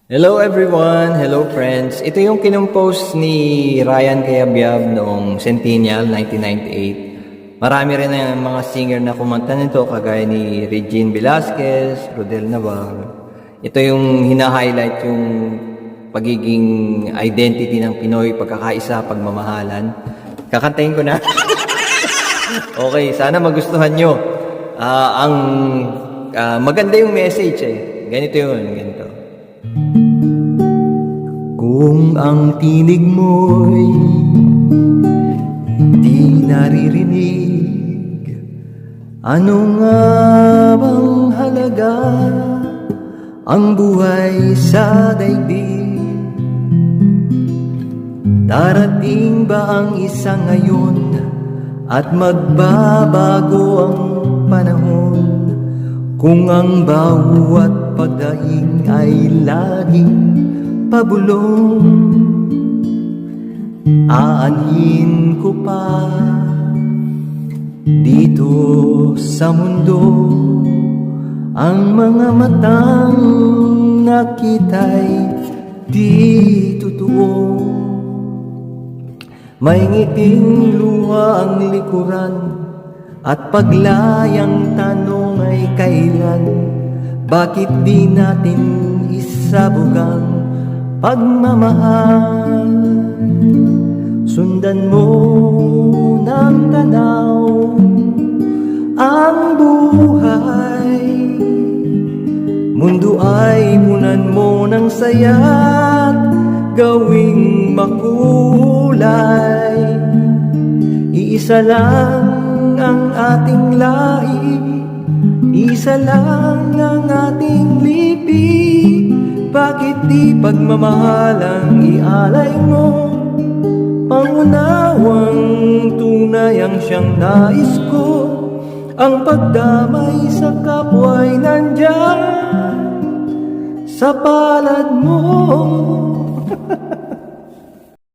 Hello everyone! Hello friends! Ito yung kinumpose ni Ryan Cayabyab noong Centennial 1998. Marami rin na mga singer na kumanta nito kagaya ni Regine Velasquez, Rodel Navarro. Ito yung hina-highlight yung pagiging identity ng Pinoy, pagkakaisa, pagmamahalan. Kakantahin ko na. Okay, sana magustuhan nyo. Maganda yung message eh. Ganito yun, ganito. Kung ang tinig mo'y di naririnig, ano nga bang halaga ang buhay sa daigdig? Darating ba ang isang ngayon at magbabago ang panahon? Kung ang bawat pagdaing ay laging pabulong, aanhin ko pa dito sa mundo ang mga matang nakita'y di totoo. May ngiting luha ang likuran at paglayang tanong ay kailan, bakit di natin isabugang pagmamahal? Sundan mo ng tanaw ang buhay, mundo ay punan mo ng saya't gawing makulay. Iisa lang ang ating lahi, isa lang ang ating lipi. Bakit di pagmamahalang ialay mo? Pangunawang tunay ang siyang nais ko, ang pagdamay sa kapwa'y nandyan sa palad mo.